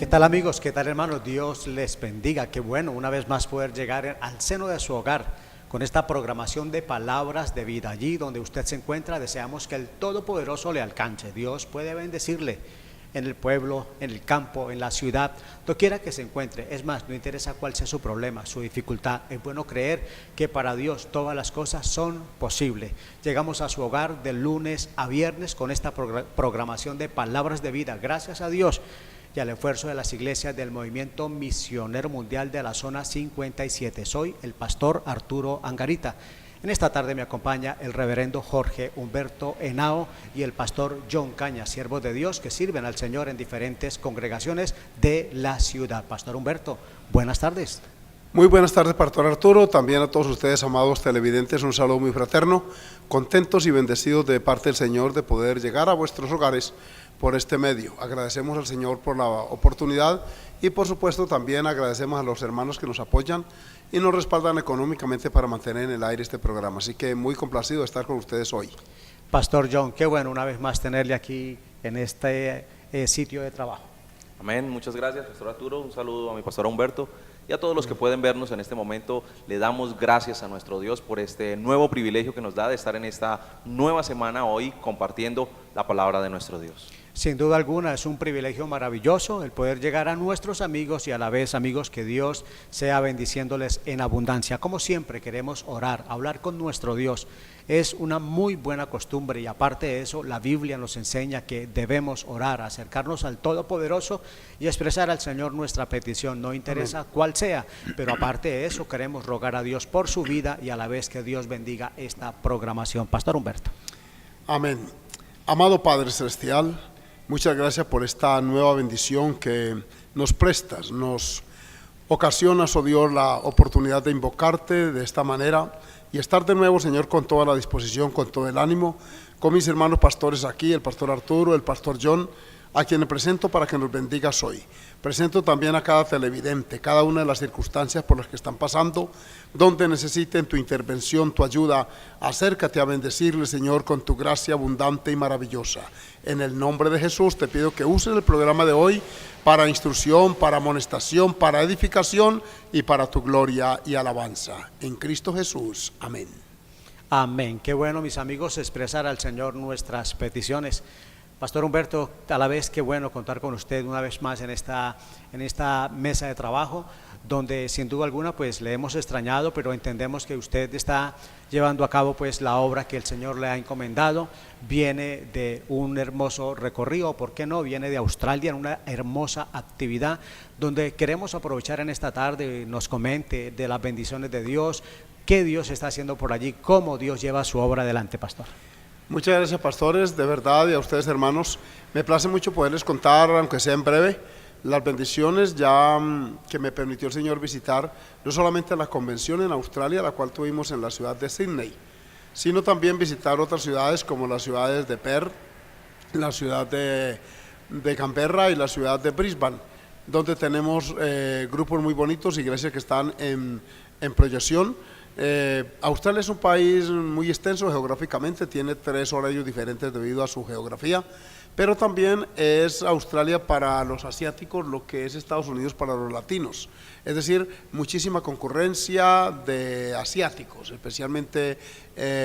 ¿Qué tal amigos? ¿Qué tal hermanos? Dios les bendiga. Qué bueno una vez más poder llegar al seno de su hogar con esta programación de palabras de vida. Allí donde usted se encuentra, deseamos que el Todopoderoso le alcance. Dios puede bendecirle en el pueblo, en el campo, en la ciudad, doquiera que se encuentre. Es más, no interesa cuál sea su problema, su dificultad. Es bueno creer que para Dios todas las cosas son posibles. Llegamos a su hogar de lunes a viernes con esta programación de palabras de vida. Gracias a Dios y al esfuerzo de las iglesias del Movimiento Misionero Mundial de la Zona 57. Soy el pastor Arturo Angarita. En esta tarde me acompaña el reverendo Jorge Humberto Henao y el pastor John Caña, siervos de Dios que sirven al Señor en diferentes congregaciones de la ciudad. Pastor Humberto, buenas tardes. Muy buenas tardes, pastor Arturo, también a todos ustedes, amados televidentes, un saludo muy fraterno, contentos y bendecidos de parte del Señor de poder llegar a vuestros hogares por este medio. Agradecemos al Señor por la oportunidad y por supuesto también agradecemos a los hermanos que nos apoyan y nos respaldan económicamente para mantener en el aire este programa. Así que muy complacido de estar con ustedes hoy. Pastor John, qué bueno una vez más tenerle aquí en este sitio de trabajo. Amén, muchas gracias, pastor Arturo. Un saludo a mi pastor Humberto y a todos los que pueden vernos en este momento. Le damos gracias a nuestro Dios por este nuevo privilegio que nos da de estar en esta nueva semana hoy compartiendo la palabra de nuestro Dios. Sin duda alguna es un privilegio maravilloso el poder llegar a nuestros amigos y a la vez amigos que Dios sea bendiciéndoles en abundancia. Como siempre queremos orar, hablar con nuestro Dios. Es una muy buena costumbre y aparte de eso la Biblia nos enseña que debemos orar, acercarnos al Todopoderoso y expresar al Señor nuestra petición, no interesa Amén. Cuál sea, pero aparte de eso queremos rogar a Dios por su vida y a la vez que Dios bendiga esta programación. Pastor Humberto. Amén. Amado Padre Celestial, muchas gracias por esta nueva bendición que nos prestas, nos ocasionas, oh Dios, la oportunidad de invocarte de esta manera y estar de nuevo, Señor, con toda la disposición, con todo el ánimo, con mis hermanos pastores aquí, el pastor Arturo, el pastor John, a quienes presento para que nos bendigas hoy. Presento también a cada televidente, cada una de las circunstancias por las que están pasando, donde necesiten tu intervención, tu ayuda. Acércate a bendecirle, Señor, con tu gracia abundante y maravillosa. En el nombre de Jesús te pido que uses el programa de hoy para instrucción, para amonestación, para edificación y para tu gloria y alabanza. En Cristo Jesús. Amén. Amén. Qué bueno, mis amigos, expresar al Señor nuestras peticiones. Pastor Humberto, a la vez qué bueno contar con usted una vez más en esta mesa de trabajo, donde sin duda alguna pues le hemos extrañado, pero entendemos que usted está llevando a cabo pues la obra que el Señor le ha encomendado. Viene de un hermoso recorrido, ¿por qué no? Viene de Australia en una hermosa actividad, donde queremos aprovechar en esta tarde, nos comente de las bendiciones de Dios, qué Dios está haciendo por allí, cómo Dios lleva su obra adelante, pastor. Muchas gracias, pastores, de verdad, y a ustedes, hermanos. Me place mucho poderles contar, aunque sea en breve, las bendiciones ya que me permitió el Señor visitar, no solamente la convención en Australia, la cual tuvimos en la ciudad de Sydney, sino también visitar otras ciudades como las ciudades de Perth, la ciudad de Canberra y la ciudad de Brisbane, donde tenemos grupos muy bonitos, iglesias que están en proyección. Australia es un país muy extenso geográficamente, tiene 3 horarios diferentes debido a su geografía, pero también es Australia para los asiáticos lo que es Estados Unidos para los latinos, es decir, muchísima concurrencia de asiáticos, especialmente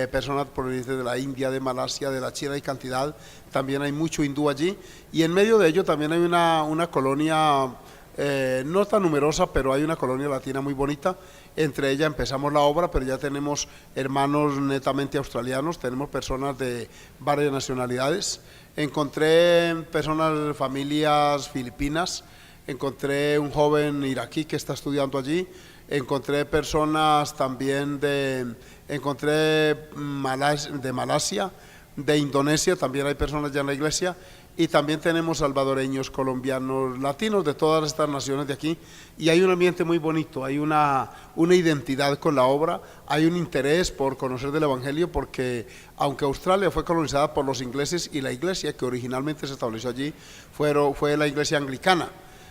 personas provenientes de la India, de Malasia, de la China, hay cantidad, también hay mucho hindú allí, y en medio de ello también hay una colonia no tan numerosa, pero hay una colonia latina muy bonita. Entre ellas empezamos la obra, pero ya tenemos hermanos netamente australianos, tenemos personas de varias nacionalidades. Encontré personas, familias filipinas, encontré un joven iraquí que está estudiando allí, encontré personas también de Malasia, de Indonesia, también hay personas ya en la iglesia, y también tenemos salvadoreños, colombianos, latinos de todas estas naciones de aquí, y hay un ambiente muy bonito, hay una identidad con la obra, hay un interés por conocer del Evangelio, porque aunque Australia fue colonizada por los ingleses y la iglesia que originalmente se estableció allí fue la iglesia anglicana,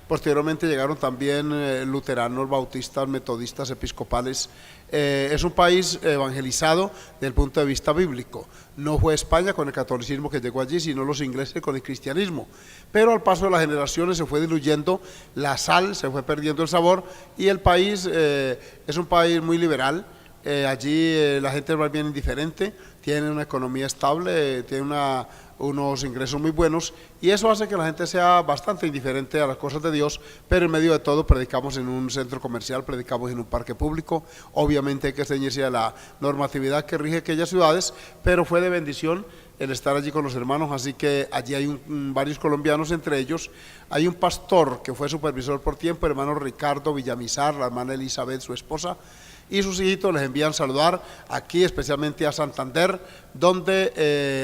posteriormente llegaron también luteranos, bautistas, metodistas, episcopales. Es un país evangelizado desde el punto de vista bíblico. No fue España con el catolicismo que llegó allí, sino los ingleses con el cristianismo. Pero al paso de las generaciones se fue diluyendo la sal, se fue perdiendo el sabor, y el país es un país muy liberal. Allí la gente es más bien indiferente, tiene una economía estable, tiene unos ingresos muy buenos, y eso hace que la gente sea bastante indiferente a las cosas de Dios, pero en medio de todo predicamos en un centro comercial, predicamos en un parque público. Obviamente hay que ceñirse a la normatividad que rige aquellas ciudades, pero fue de bendición el estar allí con los hermanos, así que allí hay varios colombianos, entre ellos hay un pastor que fue supervisor por tiempo, el hermano Ricardo Villamizar, la hermana Elizabeth, su esposa, y sus hijitos les envían saludar aquí, especialmente a Santander, donde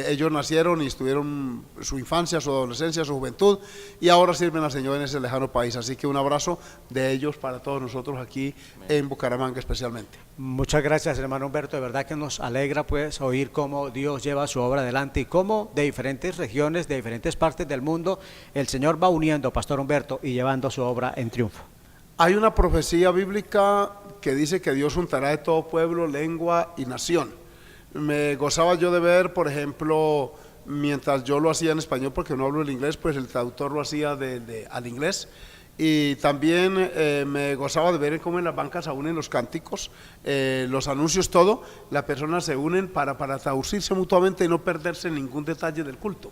ellos nacieron y estuvieron su infancia, su adolescencia, su juventud, y ahora sirven al Señor en ese lejano país. Así que un abrazo de ellos para todos nosotros aquí en Bucaramanga especialmente. Muchas gracias, hermano Humberto. De verdad que nos alegra pues oír cómo Dios lleva su obra adelante y cómo de diferentes regiones, de diferentes partes del mundo, el Señor va uniendo, Pastor Humberto, y llevando su obra en triunfo. Hay una profecía bíblica que dice que Dios juntará de todo pueblo, lengua y nación. Me gozaba yo de ver, por ejemplo, mientras yo lo hacía en español, porque no hablo el inglés, pues el traductor lo hacía al inglés. Y también me gozaba de ver cómo en las bancas, aún en los cánticos, los anuncios, todo, las personas se unen para traducirse mutuamente y no perderse ningún detalle del culto.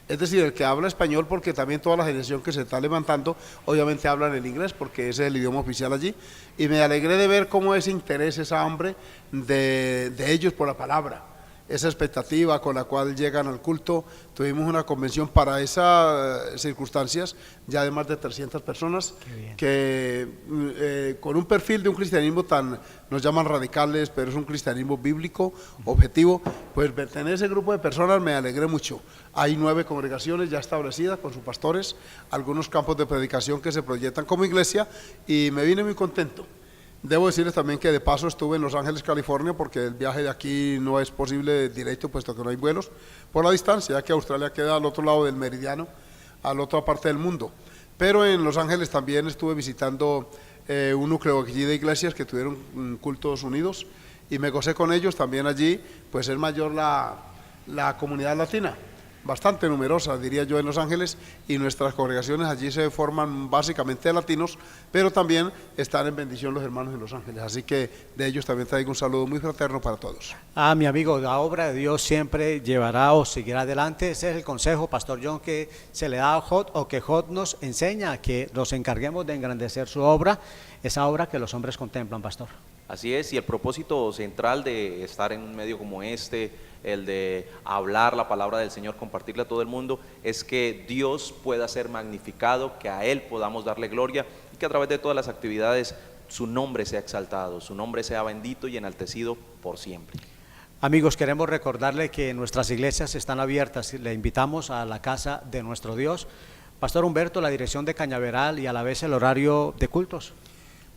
Es decir, el que habla español, porque también toda la generación que se está levantando, obviamente hablan el inglés, porque ese es el idioma oficial allí, y me alegré de ver cómo ese interés, esa hambre de ellos por la palabra, esa expectativa con la cual llegan al culto. Tuvimos una convención para esas circunstancias, ya de más de 300 personas, que con un perfil de un cristianismo nos llaman radicales, pero es un cristianismo bíblico, objetivo. Pues tener ese grupo de personas me alegré mucho. Hay 9 congregaciones ya establecidas con sus pastores, algunos campos de predicación que se proyectan como iglesia, y me vine muy contento. Debo decirles también que de paso estuve en Los Ángeles, California, porque el viaje de aquí no es posible directo, puesto que no hay vuelos, por la distancia, ya que Australia queda al otro lado del meridiano, a la otra parte del mundo. Pero en Los Ángeles también estuve visitando un núcleo allí de iglesias que tuvieron cultos unidos, y me gocé con ellos. También allí pues es mayor la comunidad latina, bastante numerosa, diría yo, en Los Ángeles, y nuestras congregaciones allí se forman básicamente de latinos, pero también están en bendición los hermanos en Los Ángeles, así que de ellos también traigo un saludo muy fraterno para todos. Mi amigo, la obra de Dios siempre llevará o seguirá adelante. Ese es el consejo, Pastor John, que se le da a Jod, o que Jod nos enseña, que nos encarguemos de engrandecer su obra, esa obra que los hombres contemplan, Pastor. Así es, y el propósito central de estar en un medio como este, el de hablar la palabra del Señor, compartirla a todo el mundo, es que Dios pueda ser magnificado, que a Él podamos darle gloria, y que a través de todas las actividades su nombre sea exaltado, su nombre sea bendito y enaltecido por siempre. Amigos, queremos recordarle que nuestras iglesias están abiertas. Le invitamos a la casa de nuestro Dios. Pastor Humberto, la dirección de Cañaveral y a la vez el horario de cultos.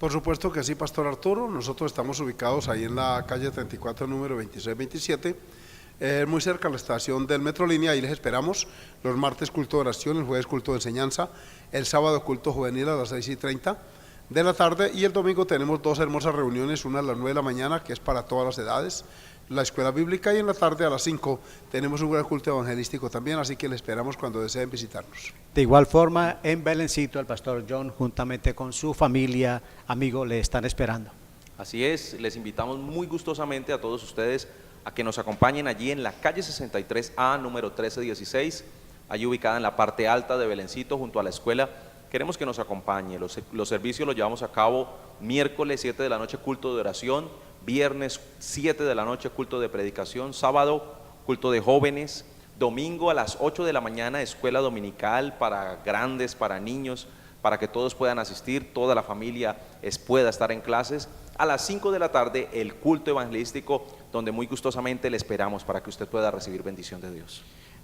Por supuesto que sí, Pastor Arturo. Nosotros estamos ubicados ahí en la calle 34, número 2627, muy cerca de la estación del Metrolínea. Ahí les esperamos. Los martes culto de oración, el jueves culto de enseñanza, el sábado culto juvenil a las 6:30 de la tarde, y el domingo tenemos 2 hermosas reuniones, una a las 9 de la mañana, que es para todas las edades, la escuela bíblica, y en la tarde a las 5 tenemos un gran culto evangelístico también, así que les esperamos cuando deseen visitarnos. De igual forma, en Belencito, el Pastor John, juntamente con su familia, amigo, le están esperando. Así es, les invitamos muy gustosamente a todos ustedes a que nos acompañen allí en la calle 63A, número 1316, allí ubicada en la parte alta de Belencito, junto a la escuela. Queremos que nos acompañe. Los servicios los llevamos a cabo miércoles 7 de la noche, culto de oración, viernes 7 de la noche, culto de predicación, sábado, culto de jóvenes, domingo a las 8 de la mañana, escuela dominical para grandes, para niños, para que todos puedan asistir, toda la familia pueda estar en clases. A las 5 de la tarde, el culto evangelístico, donde muy gustosamente le esperamos para que usted pueda recibir bendición de Dios.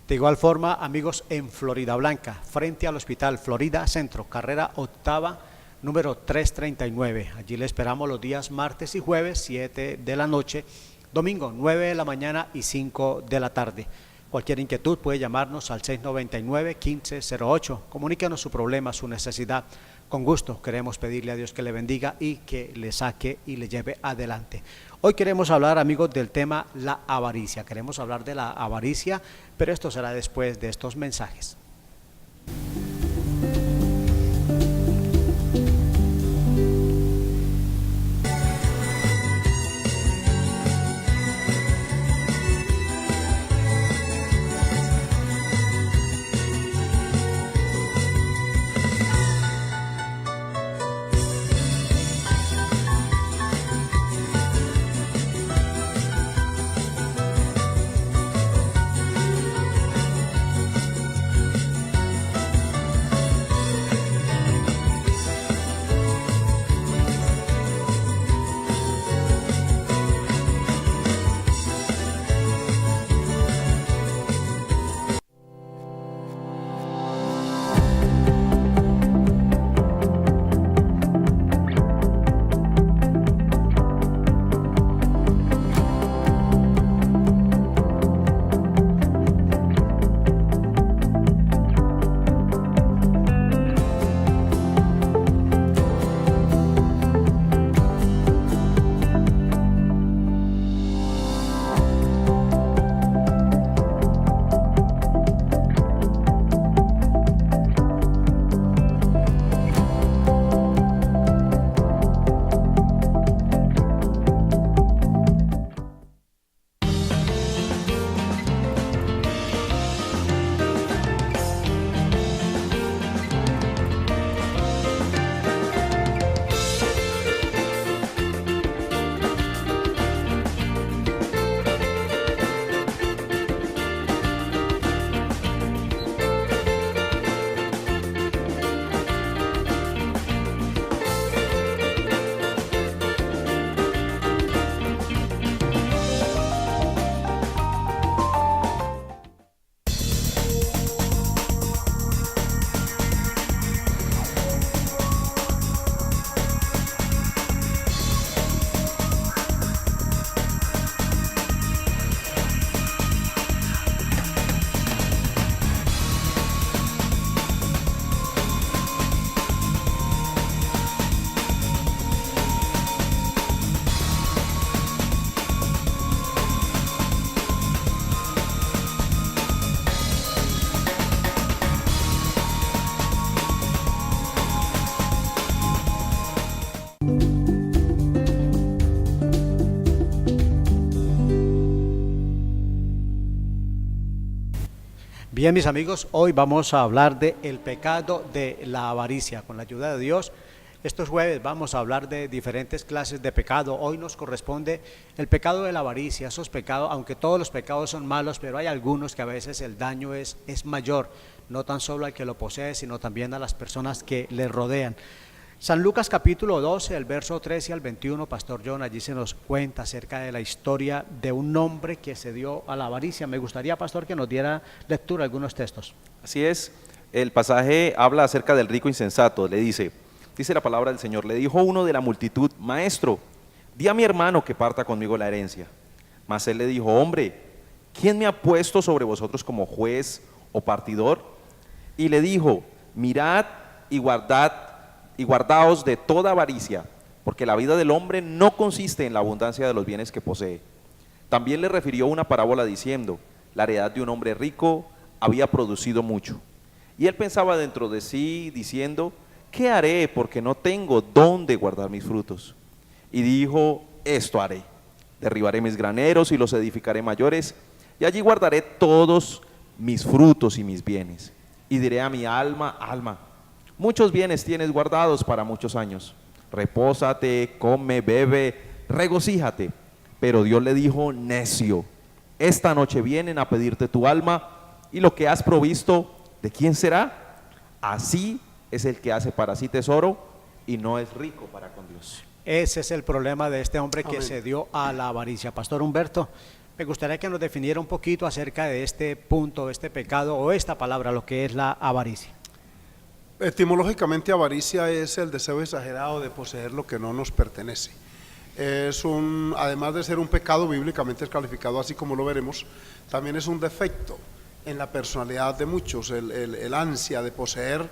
De igual forma, amigos, en Florida Blanca, frente al Hospital Florida Centro, carrera 8ª, número 339. Allí le esperamos los días martes y jueves, 7 de la noche, domingo 9 de la mañana y 5 de la tarde. Cualquier inquietud puede llamarnos al 699-1508. Comuníquenos su problema, su necesidad. Con gusto queremos pedirle a Dios que le bendiga y que le saque y le lleve adelante. Hoy queremos hablar, amigos, del tema la avaricia. Queremos hablar de la avaricia, pero esto será después de estos mensajes. Bien, mis amigos, hoy vamos a hablar del pecado de la avaricia. Con la ayuda de Dios, estos jueves vamos a hablar de diferentes clases de pecado. Hoy nos corresponde el pecado de la avaricia. Esos pecados, aunque todos los pecados son malos, pero hay algunos que a veces el daño es mayor, no tan solo al que lo posee, sino también a las personas que le rodean. San Lucas capítulo 12, el verso 13 al 21, Pastor John, allí se nos cuenta acerca de la historia de un hombre que se dio a la avaricia. Me gustaría, Pastor, que nos diera lectura algunos textos. Así es, el pasaje habla acerca del rico insensato. Le dice la palabra del Señor, le dijo uno de la multitud: Maestro, di a mi hermano que parta conmigo la herencia. Mas él le dijo: Hombre, ¿quién me ha puesto sobre vosotros como juez o partidor? Y le dijo: Mirad y guardaos de toda avaricia, porque la vida del hombre no consiste en la abundancia de los bienes que posee. También le refirió una parábola diciendo: La heredad de un hombre rico había producido mucho. Y él pensaba dentro de sí, diciendo: ¿Qué haré? Porque no tengo dónde guardar mis frutos. Y dijo: Esto haré: derribaré mis graneros y los edificaré mayores, y allí guardaré todos mis frutos y mis bienes. Y diré a mi alma: alma, muchos bienes tienes guardados para muchos años. Repósate, come, bebe, regocíjate. Pero Dios le dijo: necio, esta noche vienen a pedirte tu alma, y lo que has provisto, ¿de quién será? Así es el que hace para sí tesoro y no es rico para con Dios. Ese es el problema de este hombre que Amén. se dio a la avaricia. Pastor Humberto, me gustaría que nos definiera un poquito acerca de este punto, este pecado o esta palabra, lo que es la avaricia. Etimológicamente, avaricia es el deseo exagerado de poseer lo que no nos pertenece. además de ser un pecado bíblicamente es calificado así como lo veremos, también es un defecto en la personalidad de muchos. El ansia de poseer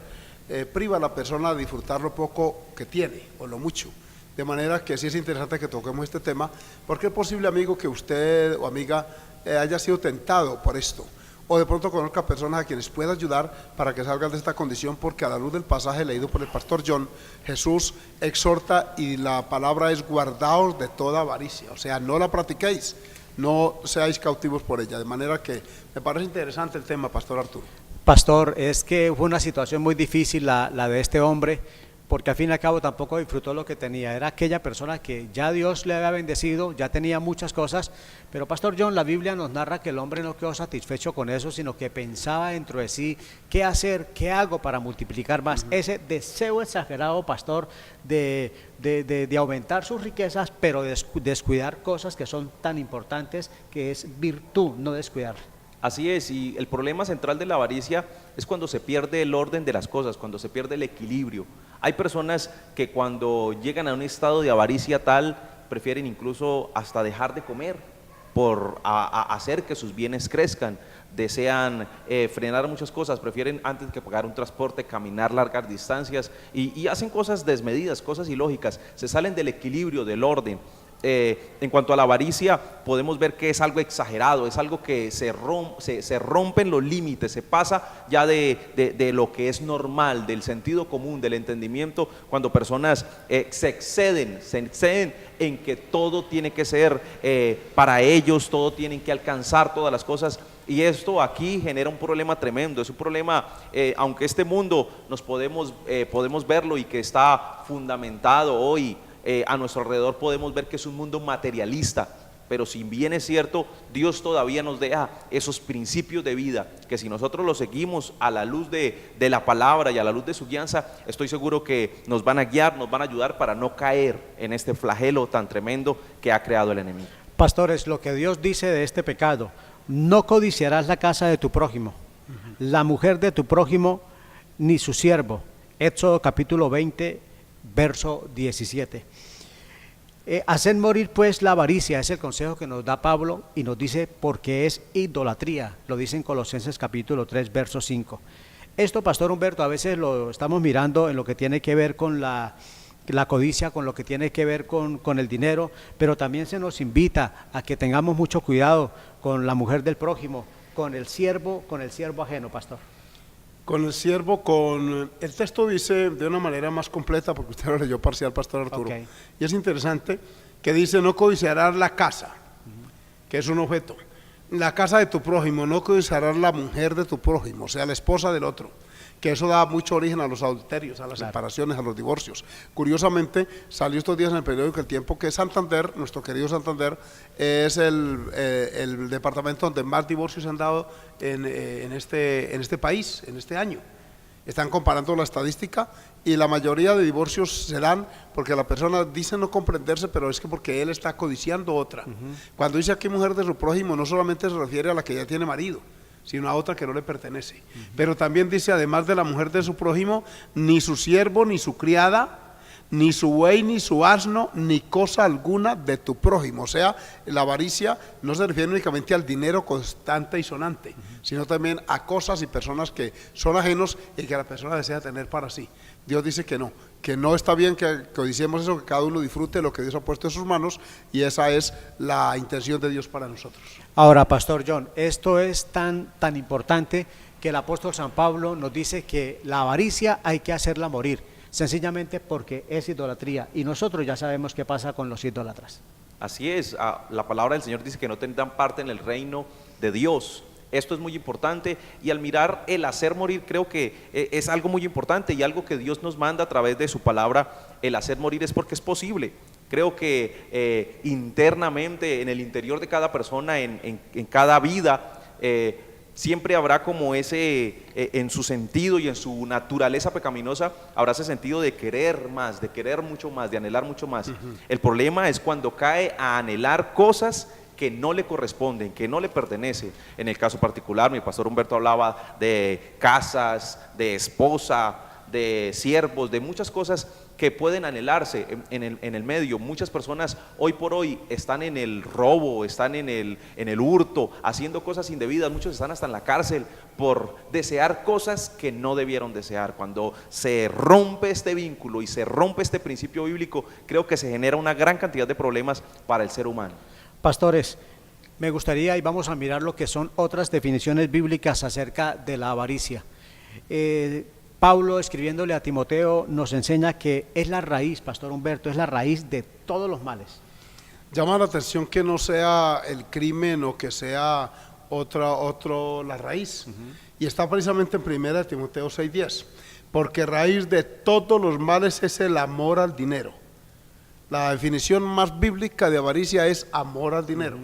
priva a la persona de disfrutar lo poco que tiene o lo mucho. De manera que sí es interesante que toquemos este tema, porque es posible, amigo, que usted o amiga haya sido tentado por esto, o de pronto conozca personas a quienes pueda ayudar para que salgan de esta condición, porque a la luz del pasaje leído por el pastor John, Jesús exhorta y la palabra es: guardaos de toda avaricia, o sea, no la practiquéis, no seáis cautivos por ella. De manera que me parece interesante el tema, pastor Arturo. Pastor, es que fue una situación muy difícil la de este hombre, porque al fin y al cabo tampoco disfrutó lo que tenía. Era aquella persona que ya Dios le había bendecido, ya tenía muchas cosas, pero pastor John, la Biblia nos narra que el hombre no quedó satisfecho con eso, sino que pensaba dentro de sí: ¿qué hacer? ¿Qué hago para multiplicar más? Ese deseo exagerado, pastor, de aumentar sus riquezas, pero descuidar cosas que son tan importantes, que es virtud, no descuidar. Así es, y el problema central de la avaricia es cuando se pierde el orden de las cosas, cuando se pierde el equilibrio. Hay personas que cuando llegan a un estado de avaricia tal, prefieren incluso hasta dejar de comer por hacer que sus bienes crezcan. Desean frenar muchas cosas, prefieren antes que pagar un transporte, caminar largas distancias y hacen cosas desmedidas, cosas ilógicas, se salen del equilibrio, del orden. En cuanto a la avaricia, podemos ver que es algo exagerado, es algo que se rompen los límites, se pasa ya de lo que es normal, del sentido común, del entendimiento, cuando personas se exceden en que todo tiene que ser para ellos, todo tienen que alcanzar todas las cosas. Y esto aquí genera un problema tremendo, es un problema, aunque este mundo podemos verlo y que está fundamentado hoy, a nuestro alrededor podemos ver que es un mundo materialista, pero si bien es cierto, Dios todavía nos deja esos principios de vida, que si nosotros los seguimos a la luz de la palabra y a la luz de su guianza, estoy seguro que nos van a guiar, nos van a ayudar para no caer en este flagelo tan tremendo que ha creado el enemigo. Pastores, lo que Dios dice de este pecado: no codiciarás la casa de tu prójimo, la mujer de tu prójimo, ni su siervo. Éxodo capítulo 20, verso 17. Haced morir pues la avaricia, es el consejo que nos da Pablo, y nos dice porque es idolatría, lo dice en Colosenses capítulo 3, verso 5. Esto, pastor Humberto, a veces lo estamos mirando en lo que tiene que ver con la codicia, con lo que tiene que ver con el dinero, pero también se nos invita a que tengamos mucho cuidado con la mujer del prójimo, con el siervo ajeno, pastor. Con el siervo, el texto dice de una manera más completa, porque usted lo leyó parcial, pastor Arturo, Okay. Y es interesante que dice: no codiciarás la casa, que es un objeto, la casa de tu prójimo, no codiciarás la mujer de tu prójimo, o sea, la esposa del otro, que eso da mucho origen a los adulterios, a las separaciones, a los divorcios. Curiosamente, salió estos días en el periódico El Tiempo que Santander, nuestro querido Santander, es el departamento donde más divorcios se han dado en este país, en este año. Están comparando la estadística y la mayoría de divorcios se dan porque la persona dice no comprenderse, pero es que porque él está codiciando otra. Cuando dice aquí mujer de su prójimo, no solamente se refiere a la que ya tiene marido, sino a otra que no le pertenece. Pero también dice, además de la mujer de su prójimo, ni su siervo, ni su criada, ni su buey, ni su asno, ni cosa alguna de tu prójimo. O sea, la avaricia no se refiere únicamente al dinero constante y sonante, sino también a cosas y personas que son ajenos y que la persona desea tener para sí. Dios dice que no está bien que codiciemos eso, que cada uno disfrute lo que Dios ha puesto en sus manos, y esa es la intención de Dios para nosotros. Ahora, pastor John, esto es tan importante que el apóstol San Pablo nos dice que la avaricia hay que hacerla morir, sencillamente porque es idolatría, y nosotros ya sabemos qué pasa con los idólatras. Así es, la palabra del Señor dice que no tendrán parte en el reino de Dios. Esto es muy importante, y al mirar el hacer morir, creo que es algo muy importante y algo que Dios nos manda a través de su palabra. El hacer morir es porque es posible. Creo que internamente, en el interior de cada persona, en cada vida, siempre habrá como ese, en su sentido y en su naturaleza pecaminosa, habrá ese sentido de querer más, de querer mucho más, de anhelar mucho más. El problema es cuando cae a anhelar cosas que no le corresponden, que no le pertenecen. En el caso particular, mi pastor Humberto hablaba de casas, de esposa, de siervos, de muchas cosas que pueden anhelarse en el medio. Muchas personas hoy por hoy están en el robo, están en el hurto, haciendo cosas indebidas. Muchos están hasta en la cárcel por desear cosas que no debieron desear. Cuando se rompe este vínculo y se rompe este principio bíblico, creo que se genera una gran cantidad de problemas para el ser humano. Pastores, me gustaría, y vamos a mirar lo que son otras definiciones bíblicas acerca de la avaricia. Pablo, escribiéndole a Timoteo, nos enseña que es la raíz, Pastor Humberto, es la raíz de todos los males. Llama la atención que no sea el crimen o que sea otro la raíz. Y está precisamente en 1 Timoteo 6:10, porque raíz de todos los males es el amor al dinero. La definición más bíblica de avaricia es amor al dinero.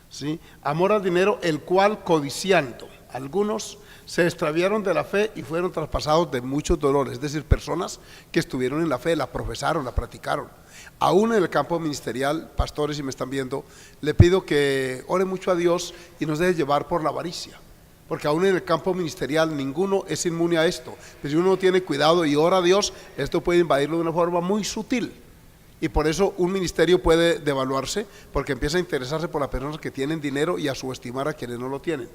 ¿Sí? Amor al dinero, el cual codiciando algunos se extraviaron de la fe y fueron traspasados de muchos dolores, es decir, personas que estuvieron en la fe, la profesaron, la practicaron. Aún en el campo ministerial, pastores, si me están viendo, le pido que oren mucho a Dios y nos deje llevar por la avaricia, porque aún en el campo ministerial ninguno es inmune a esto. Pero si uno tiene cuidado y ora a Dios, esto puede invadirlo de una forma muy sutil. Y por eso un ministerio puede devaluarse, porque empieza a interesarse por las personas que tienen dinero y a subestimar a quienes no lo tienen.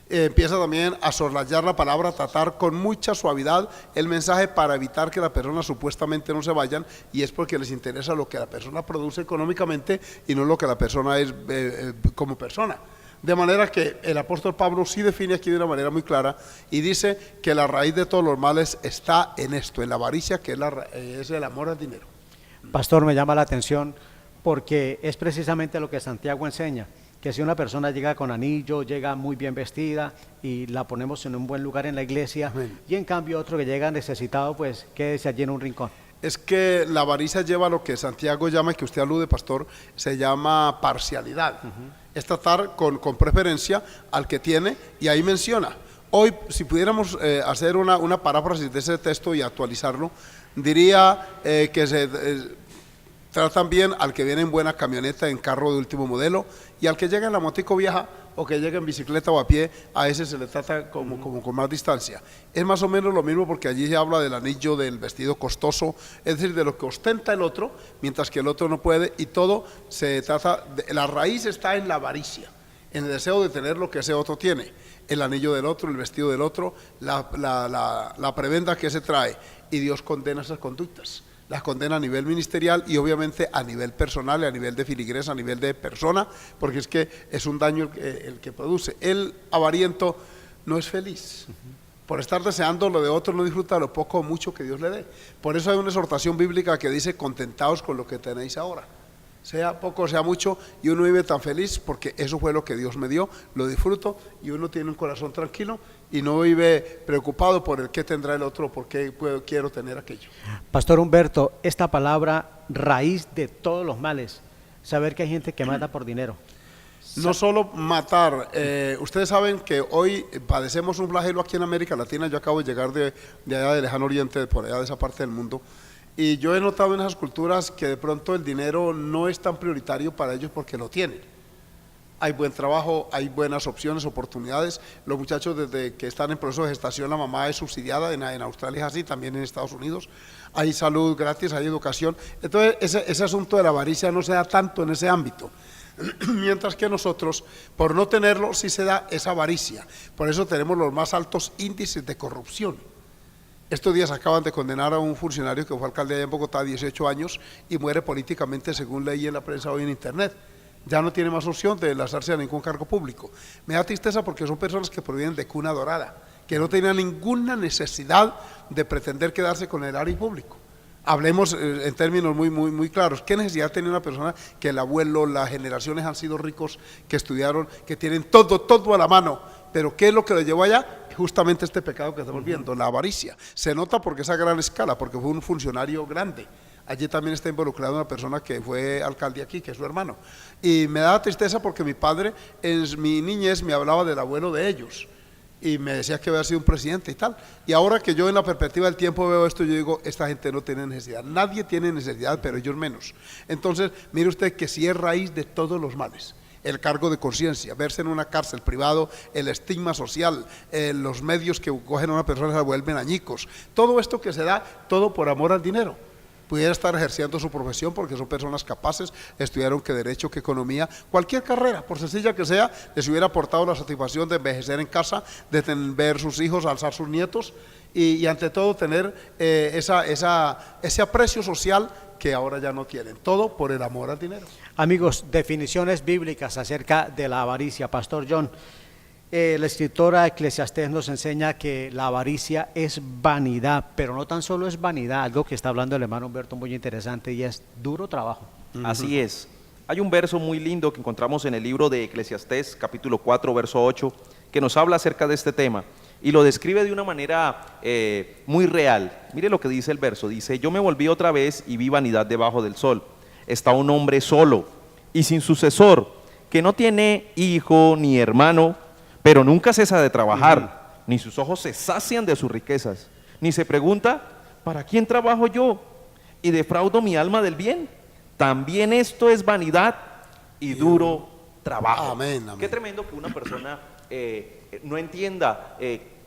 Empieza también a soslayar la palabra, a tratar con mucha suavidad el mensaje para evitar que las personas supuestamente no se vayan, y es porque les interesa lo que la persona produce económicamente y no lo que la persona es como persona. De manera que el apóstol Pablo sí define aquí de una manera muy clara y dice que la raíz de todos los males está en esto, en la avaricia, que es el amor al dinero. Pastor, me llama la atención porque es precisamente lo que Santiago enseña, que si una persona llega con anillo, llega muy bien vestida y la ponemos en un buen lugar en la iglesia, Amén. Y en cambio otro que llega necesitado, pues quédese allí en un rincón. Es que la avaricia lleva a lo que Santiago llama, que usted alude, pastor, se llama parcialidad. Es tratar con preferencia al que tiene, y ahí menciona. Hoy, si pudiéramos hacer una paráfrasis de ese texto y actualizarlo, diría que se tratan bien al que viene en buena camioneta, en carro de último modelo, y al que llega en la motico vieja o que llega en bicicleta o a pie, a ese se le trata como con más distancia. Es más o menos lo mismo, porque allí se habla del anillo, del vestido costoso, es decir, de lo que ostenta el otro, mientras que el otro no puede, y todo se trata, la raíz está en la avaricia, en el deseo de tener lo que ese otro tiene, el anillo del otro, el vestido del otro, la prebenda que se trae, y Dios condena esas conductas. Las condena a nivel ministerial y obviamente a nivel personal, a nivel de filigrés, a nivel de persona, porque es que es un daño el que produce. El avariento no es feliz. Por estar deseando lo de otro, no disfruta lo poco o mucho que Dios le dé. Por eso hay una exhortación bíblica que dice: contentaos con lo que tenéis ahora. Sea poco, sea mucho, y uno vive tan feliz porque eso fue lo que Dios me dio, lo disfruto, y uno tiene un corazón tranquilo y no vive preocupado por el qué tendrá el otro, por qué quiero tener aquello. Pastor Humberto, esta palabra raíz de todos los males, saber que hay gente que mata por dinero. No solo matar, ustedes saben que hoy padecemos un flagelo aquí en América Latina. Yo acabo de llegar de allá del lejano oriente, por allá de esa parte del mundo, y yo he notado en esas culturas que de pronto el dinero no es tan prioritario para ellos porque lo tienen. Hay buen trabajo, hay buenas opciones, oportunidades. Los muchachos desde que están en proceso de gestación, la mamá es subsidiada, en Australia es así, también en Estados Unidos. Hay salud gratis, hay educación. Entonces ese asunto de la avaricia no se da tanto en ese ámbito. Mientras que nosotros, por no tenerlo, sí se da esa avaricia. Por eso tenemos los más altos índices de corrupción. Estos días acaban de condenar a un funcionario que fue alcalde allá en Bogotá, 18 años, y muere políticamente, según leí en la prensa hoy en internet. Ya no tiene más opción de lanzarse a ningún cargo público. Me da tristeza porque son personas que provienen de cuna dorada, que no tenían ninguna necesidad de pretender quedarse con el área público. Hablemos en términos muy claros. ¿Qué necesidad tiene una persona que el abuelo, las generaciones han sido ricos, que estudiaron, que tienen todo a la mano? Pero ¿qué es lo que lo llevó allá? Justamente este pecado que estamos viendo, la avaricia. Se nota porque es a gran escala, porque fue un funcionario grande. Allí también está involucrada una persona que fue alcalde aquí, que es su hermano. Y me da tristeza porque mi padre en mi niñez me hablaba del abuelo de ellos y me decía que había sido un presidente y tal. Y ahora que yo en la perspectiva del tiempo veo esto, yo digo, esta gente no tiene necesidad. Nadie tiene necesidad, pero ellos menos. Entonces, mire usted que sí es raíz de todos los males. el cargo de conciencia, verse en una cárcel privado, el estigma social, los medios que cogen a una persona y la vuelven añicos, todo esto que se da, todo por amor al dinero. Pudiera estar ejerciendo su profesión porque son personas capaces, estudiaron que derecho, que economía, cualquier carrera, por sencilla que sea, les hubiera aportado la satisfacción de envejecer en casa, de ver sus hijos, alzar sus nietos y ante todo tener ese aprecio social que ahora ya no tienen, todo por el amor al dinero. Amigos, definiciones bíblicas acerca de la avaricia. Pastor John, la escritora Eclesiastés nos enseña que la avaricia es vanidad, pero no tan solo es vanidad, algo que está hablando el hermano Humberto muy interesante, y es duro trabajo. Así es. Hay un verso muy lindo que encontramos en el libro de Eclesiastés, capítulo 4, verso 8, que nos habla acerca de este tema y lo describe de una manera muy real. Mire lo que dice el verso, dice: yo me volví otra vez y vi vanidad debajo del sol. Está un hombre solo y sin sucesor, que no tiene hijo ni hermano, pero nunca cesa de trabajar, ni sus ojos se sacian de sus riquezas, ni se pregunta: ¿para quién trabajo yo? Y defraudo mi alma del bien. También esto es vanidad y duro trabajo. Amén, amén. Qué tremendo que una persona no entienda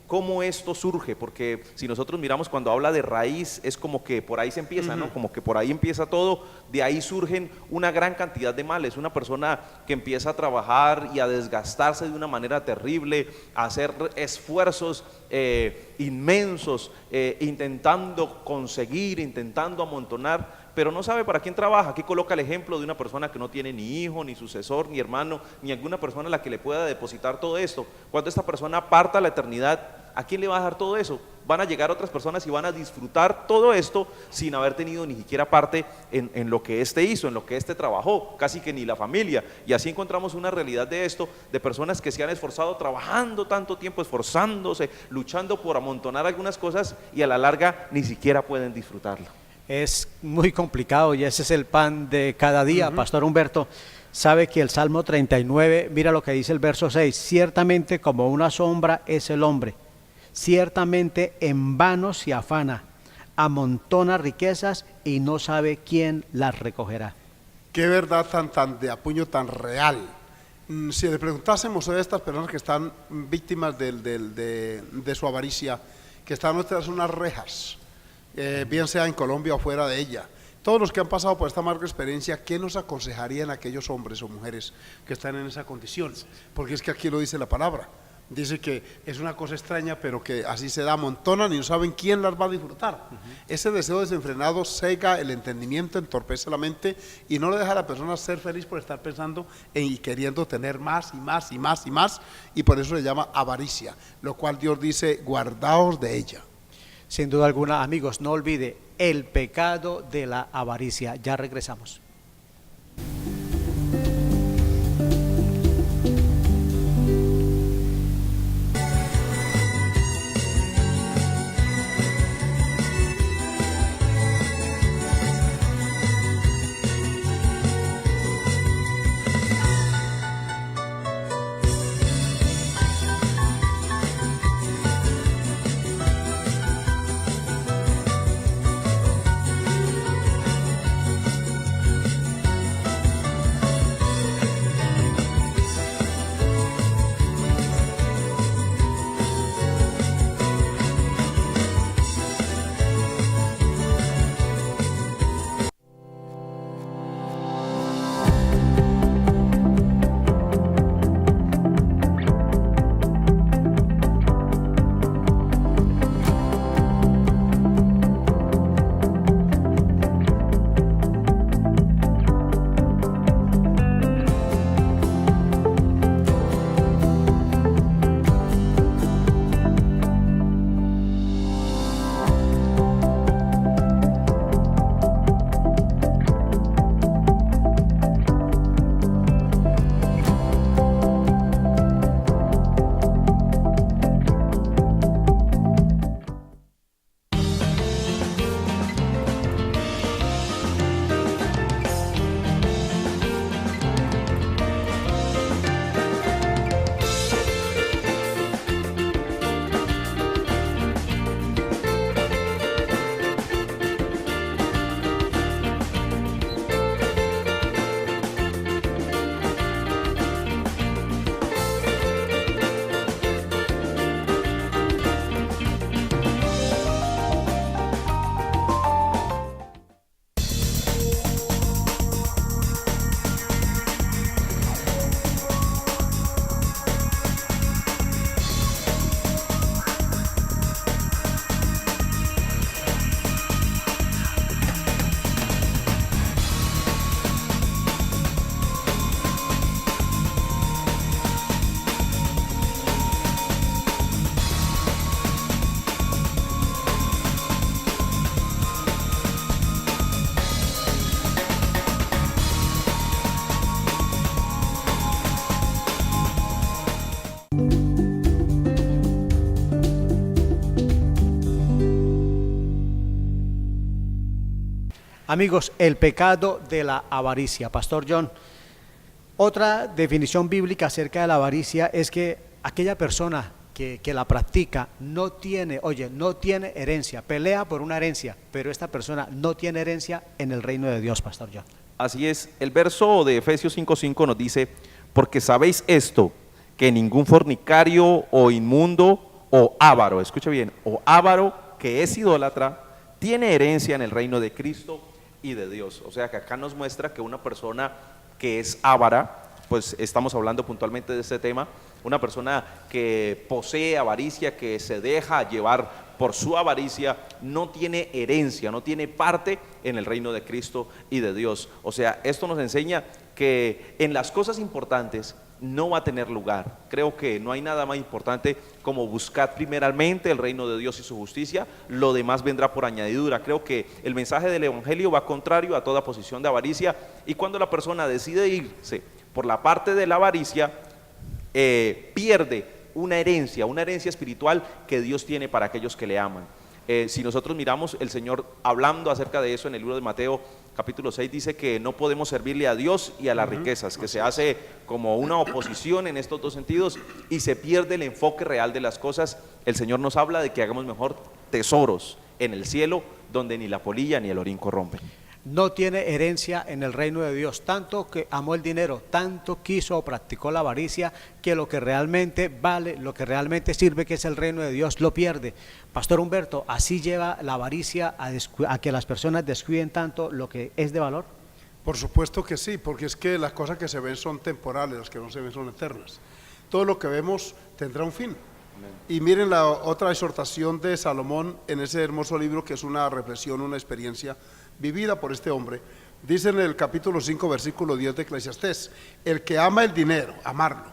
cómo esto surge, porque si nosotros miramos cuando habla de raíz, es como que por ahí se empieza, ¿no? Como que por ahí empieza todo, de ahí surgen una gran cantidad de males. Una persona que empieza a trabajar y a desgastarse de una manera terrible, a hacer esfuerzos inmensos, intentando conseguir, intentando amontonar, pero no sabe para quién trabaja. Aquí coloca el ejemplo de una persona que no tiene ni hijo, ni sucesor, ni hermano, ni alguna persona a la que le pueda depositar todo esto. Cuando esta persona parta a la eternidad, ¿a quién le va a dejar todo eso? Van a llegar otras personas y van a disfrutar todo esto sin haber tenido ni siquiera parte en lo que éste hizo, en lo que éste trabajó, casi que ni la familia. Y así encontramos una realidad de esto, de personas que se han esforzado trabajando tanto tiempo, esforzándose, luchando por amontonar algunas cosas y a la larga ni siquiera pueden disfrutarlo. Es muy complicado y ese es el pan de cada día. Pastor Humberto, sabe que el Salmo 39, mira lo que dice el verso 6: ciertamente como una sombra es el hombre, ciertamente en vano se afana, amontona riquezas y no sabe quién las recogerá. Qué verdad tan de apuño, tan real. Si le preguntásemos a estas personas que están víctimas de su avaricia, que están tras unas rejas, bien sea en Colombia o fuera de ella, todos los que han pasado por esta amarga experiencia, ¿qué nos aconsejarían aquellos hombres o mujeres que están en esa condición? Porque es que aquí lo dice la palabra, dice que es una cosa extraña, pero que así se da, amontonan y no saben quién las va a disfrutar. Ese deseo desenfrenado cega el entendimiento, entorpece la mente y no le deja a la persona ser feliz por estar pensando y queriendo tener más y más y más y más, y por eso se llama avaricia, lo cual Dios dice: guardaos de ella. Sin duda alguna, amigos, no olvide el pecado de la avaricia. Ya regresamos. Amigos, el pecado de la avaricia. Pastor John, otra definición bíblica acerca de la avaricia es que aquella persona que la practica no tiene herencia, pelea por una herencia, pero esta persona no tiene herencia en el reino de Dios, Pastor John. Así es, el verso de Efesios 5:5 nos dice, porque sabéis esto, que ningún fornicario o inmundo o avaro, escuche bien, o avaro que es idólatra, tiene herencia en el reino de Cristo y de Dios. O sea que acá nos muestra que una persona que es avara, pues estamos hablando puntualmente de este tema, una persona que posee avaricia, que se deja llevar por su avaricia, no tiene herencia, no tiene parte en el reino de Cristo y de Dios. O sea, esto nos enseña que en las cosas importantes no va a tener lugar. Creo que no hay nada más importante como buscar primeramente el reino de Dios y su justicia, lo demás vendrá por añadidura. Creo que el mensaje del evangelio va contrario a toda posición de avaricia, y cuando la persona decide irse por la parte de la avaricia, pierde una herencia espiritual que Dios tiene para aquellos que le aman. Si nosotros miramos, el Señor hablando acerca de eso en el libro de Mateo capítulo 6 dice que no podemos servirle a Dios y a las riquezas, que se hace como una oposición en estos dos sentidos y se pierde el enfoque real de las cosas. El Señor nos habla de que hagamos mejor tesoros en el cielo, donde ni la polilla ni el orín corrompen. No tiene herencia en el reino de Dios, tanto que amó el dinero, tanto quiso o practicó la avaricia, que lo que realmente vale, lo que realmente sirve, que es el reino de Dios, lo pierde. Pastor Humberto, ¿así lleva la avaricia a que las personas descuiden tanto lo que es de valor? Por supuesto que sí, porque es que las cosas que se ven son temporales, las que no se ven son eternas. Todo lo que vemos tendrá un fin. Y miren la otra exhortación de Salomón en ese hermoso libro, que es una reflexión, una experiencia vivida por este hombre. Dice en el capítulo 5, versículo 10 de Eclesiastés: el que ama el dinero, amarlo.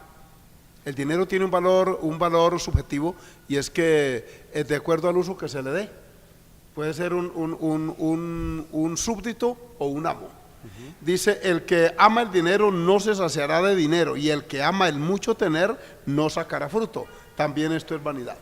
El dinero tiene un valor subjetivo, y es que es de acuerdo al uso que se le dé. Puede ser un súbdito o un amo. Dice: el que ama el dinero no se saciará de dinero, y el que ama el mucho tener no sacará fruto. También esto es vanidad.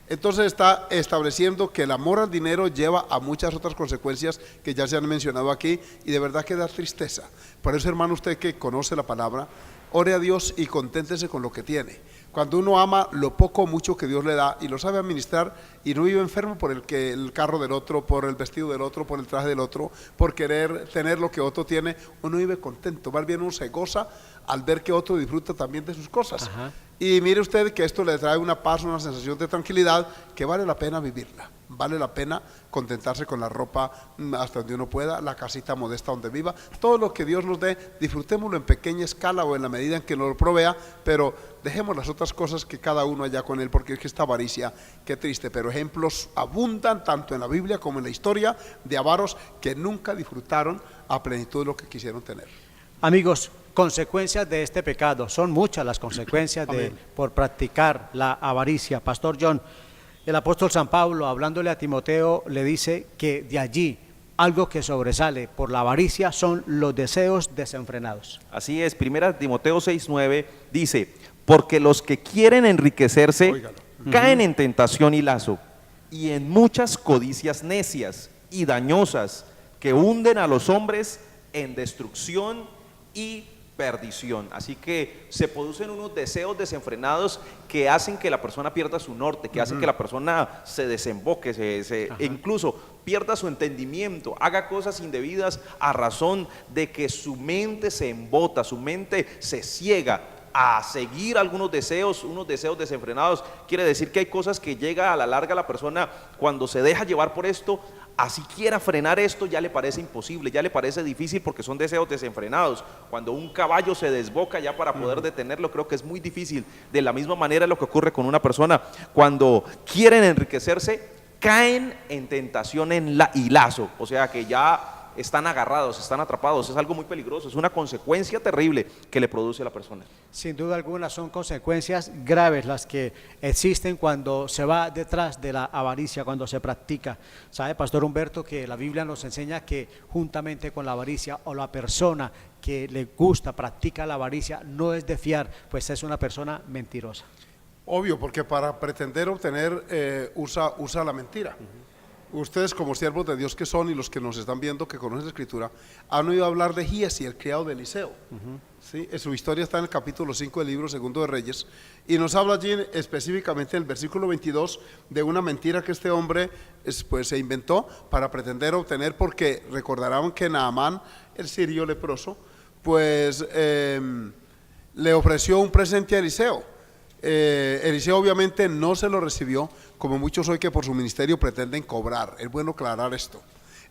Entonces está estableciendo que el amor al dinero lleva a muchas otras consecuencias que ya se han mencionado aquí, y de verdad que da tristeza. Por eso, hermano, usted que conoce la palabra, ore a Dios y conténtese con lo que tiene. Cuando uno ama lo poco o mucho que Dios le da y lo sabe administrar, y no vive enfermo por el carro del otro, por el vestido del otro, por el traje del otro, por querer tener lo que otro tiene, uno vive contento. Más bien uno se goza al ver que otro disfruta también de sus cosas. Ajá. Y mire usted que esto le trae una paz, una sensación de tranquilidad que vale la pena vivirla. Vale la pena contentarse con la ropa hasta donde uno pueda, la casita modesta donde viva. Todo lo que Dios nos dé, disfrutémoslo en pequeña escala o en la medida en que nos lo provea, pero dejemos las otras cosas que cada uno allá con él, porque es que esta avaricia, qué triste. Pero ejemplos abundan tanto en la Biblia como en la historia de avaros que nunca disfrutaron a plenitud de lo que quisieron tener. Amigos, consecuencias de este pecado, son muchas las consecuencias por practicar la avaricia. Pastor John, el apóstol San Pablo, hablándole a Timoteo, le dice que de allí algo que sobresale por la avaricia son los deseos desenfrenados. Así es, 1 Timoteo 6:9 dice: porque los que quieren enriquecerse caen en tentación y lazo, y en muchas codicias necias y dañosas que hunden a los hombres en destrucción y perdición. Así que se producen unos deseos desenfrenados que hacen que la persona pierda su norte, que hacen que la persona se desemboque, e incluso pierda su entendimiento, haga cosas indebidas a razón de que su mente se embota, su mente se ciega a seguir algunos deseos, unos deseos desenfrenados. Quiere decir que hay cosas que llega a la larga la persona, cuando se deja llevar por esto, así quiera frenar esto, ya le parece imposible, ya le parece difícil, porque son deseos desenfrenados. Cuando un caballo se desboca ya para poder detenerlo, creo que es muy difícil. De la misma manera lo que ocurre con una persona cuando quieren enriquecerse, caen en tentación y lazo, o sea que ya están agarrados, están atrapados. Es algo muy peligroso, es una consecuencia terrible que le produce a la persona. Sin duda alguna son consecuencias graves las que existen cuando se va detrás de la avaricia, cuando se practica. ¿Sabe, Pastor Humberto, que la Biblia nos enseña que juntamente con la avaricia, o la persona que le gusta, practica la avaricia, no es de fiar, pues es una persona mentirosa? Obvio, porque para pretender obtener usa la mentira. Ustedes como siervos de Dios que son y los que nos están viendo que conocen la Escritura, han oído hablar de Giesi, el criado de Eliseo. ¿Sí? Su historia está en el capítulo 5 del libro Segundo de Reyes y nos habla allí específicamente en el versículo 22 de una mentira que este hombre pues, se inventó para pretender obtener, porque recordarán que Naamán, el sirio leproso, pues le ofreció un presente a Eliseo. Eliseo obviamente no se lo recibió, como muchos hoy que por su ministerio pretenden cobrar. Es bueno aclarar esto.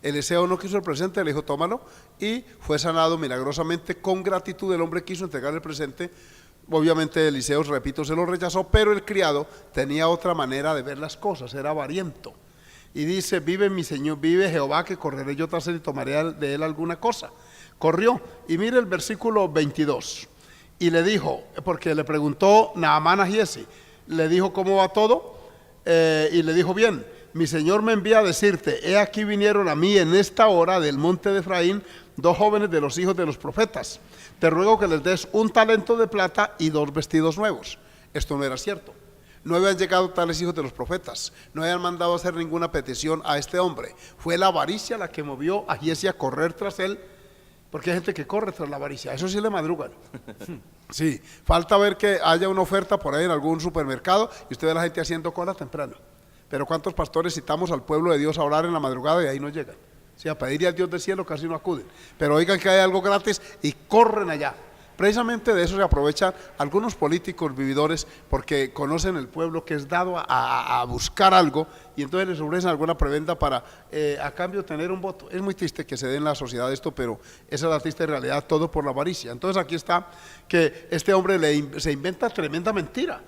Eliseo no quiso el presente, le dijo tómalo, y fue sanado milagrosamente. Con gratitud el hombre quiso entregar el presente. Obviamente Eliseo, repito, se lo rechazó, pero el criado tenía otra manera de ver las cosas, era avariento. Y dice, vive mi Señor, vive Jehová, que correré yo tras él y tomaré de él alguna cosa. Corrió, y mire el versículo 22. Y le dijo, porque le preguntó Naamán a Giesi, le dijo cómo va todo, y le dijo, bien, mi Señor me envía a decirte, he aquí vinieron a mí en esta hora del monte de Efraín 2 jóvenes de los hijos de los profetas, te ruego que les des 1 talento de plata y 2 vestidos nuevos. Esto no era cierto, no habían llegado tales hijos de los profetas, no habían mandado a hacer ninguna petición a este hombre, fue la avaricia la que movió a Giesi a correr tras él, porque hay gente que corre tras la avaricia, eso sí le madrugan. Sí, falta ver que haya una oferta por ahí en algún supermercado y usted ve a la gente haciendo cola temprano. Pero ¿cuántos pastores citamos al pueblo de Dios a orar en la madrugada y ahí no llegan? Sí, a pedirle al Dios del cielo casi no acuden. Pero oigan que hay algo gratis y corren allá. Precisamente de eso se aprovechan algunos políticos vividores, porque conocen el pueblo que es dado a buscar algo, y entonces les ofrecen alguna preventa para a cambio tener un voto. Es muy triste que se dé en la sociedad esto, pero esa es la triste realidad, todo por la avaricia. Entonces aquí está que este hombre se inventa tremenda mentira.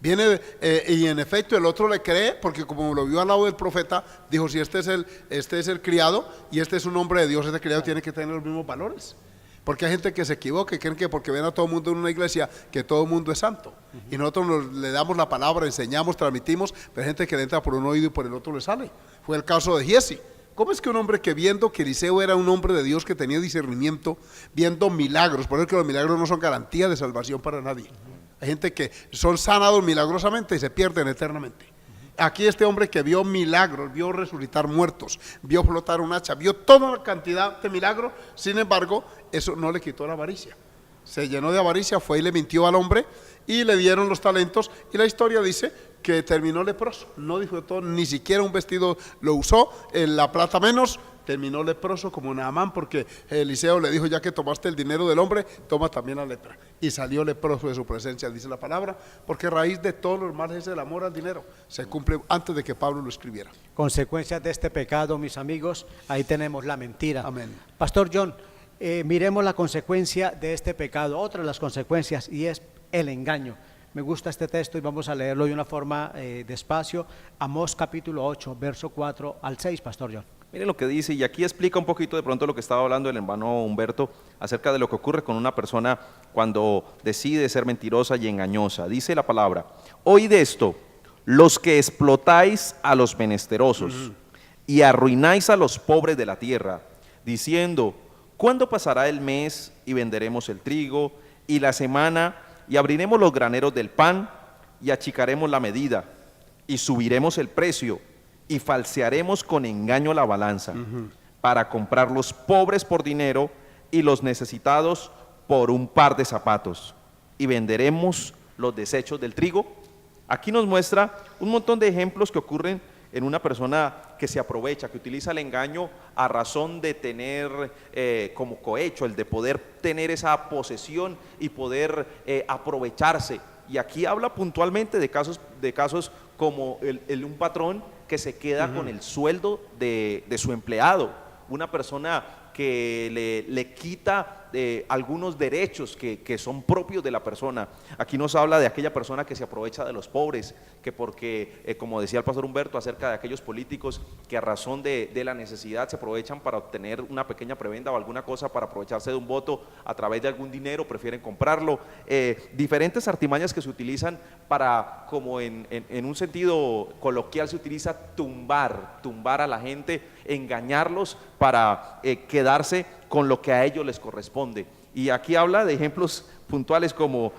Viene y en efecto el otro le cree, porque como lo vio al lado del profeta, dijo, si este es el criado y este es un hombre de Dios, este criado tiene que tener los mismos valores. Porque hay gente que se equivoca y creen que porque ven a todo el mundo en una iglesia, que todo el mundo es santo. Y nosotros le damos la palabra, enseñamos, transmitimos, pero hay gente que le entra por un oído y por el otro le sale. Fue el caso de Giesi. ¿Cómo es que un hombre que viendo que Eliseo era un hombre de Dios que tenía discernimiento, viendo milagros, por eso que los milagros no son garantía de salvación para nadie? Hay gente que son sanados milagrosamente y se pierden eternamente. Aquí este hombre que vio milagros, vio resucitar muertos, vio flotar un hacha, vio toda la cantidad de milagros, sin embargo, eso no le quitó la avaricia. Se llenó de avaricia, fue y le mintió al hombre y le dieron los talentos, y la historia dice que terminó leproso, no disfrutó ni siquiera un vestido, lo usó, en la plata menos, terminó leproso como Naamán, porque Eliseo le dijo, ya que tomaste el dinero del hombre, toma también la lepra, y salió leproso de su presencia, dice la palabra, porque raíz de todos los males es el amor al dinero, se cumple antes de que Pablo lo escribiera. Consecuencias de este pecado, mis amigos, ahí tenemos la mentira. Amén. Pastor John, miremos la consecuencia de este pecado, otra de las consecuencias, y es el engaño. Me gusta este texto y vamos a leerlo de una forma despacio. Amós capítulo 8, verso 4 al 6, Pastor John. Miren lo que dice, y aquí explica un poquito de pronto lo que estaba hablando el hermano Humberto acerca de lo que ocurre con una persona cuando decide ser mentirosa y engañosa. Dice la palabra, oíd esto, los que explotáis a los menesterosos y arruináis a los pobres de la tierra, diciendo, ¿cuándo pasará el mes y venderemos el trigo y la semana y abriremos los graneros del pan y achicaremos la medida y subiremos el precio y falsearemos con engaño la balanza para comprar los pobres por dinero y los necesitados por un par de zapatos y venderemos los desechos del trigo? Aquí nos muestra un montón de ejemplos que ocurren en una persona que se aprovecha, que utiliza el engaño a razón de tener como cohecho, el de poder tener esa posesión y poder aprovecharse. Y aquí habla puntualmente de casos como un patrón que se queda con el sueldo de su empleado, una persona que le quita algunos derechos que son propios de la persona. Aquí nos habla de aquella persona que se aprovecha de los pobres, que porque, como decía el pastor Humberto, acerca de aquellos políticos que a razón de la necesidad se aprovechan para obtener una pequeña prebenda o alguna cosa para aprovecharse de un voto a través de algún dinero, prefieren comprarlo. Diferentes artimañas que se utilizan para, como en un sentido coloquial se utiliza, tumbar a la gente, engañarlos para quedarse con lo que a ellos les corresponde. Y aquí habla de ejemplos puntuales como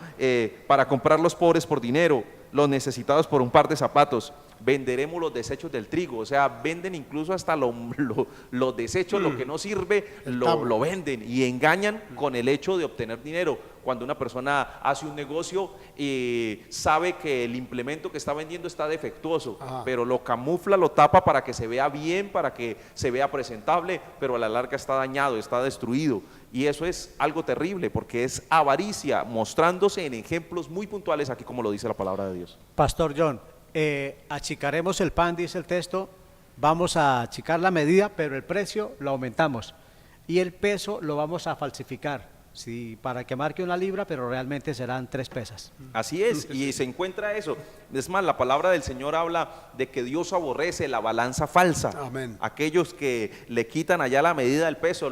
para comprar los pobres por dinero, los necesitados por un par de zapatos. venderemos los desechos del trigo. O sea, venden incluso hasta los desechos, lo que no sirve, lo venden y engañan con el hecho de obtener dinero. Cuando una persona hace un negocio y sabe que el implemento que está vendiendo está defectuoso, pero lo camufla, lo tapa para que se vea bien, para que se vea presentable, pero a la larga está dañado, está destruido. Y eso es algo terrible porque es avaricia, mostrándose en ejemplos muy puntuales aquí, como lo dice la palabra de Dios. Pastor John, achicaremos el pan, dice el texto, vamos a achicar la medida, pero el precio lo aumentamos y el peso lo vamos a falsificar. Sí, para que marque 1 libra, pero realmente serán 3 pesas. Así es, y se encuentra eso. Es más, la palabra del Señor habla de que Dios aborrece la balanza falsa. Amén. Aquellos que le quitan allá la medida del peso,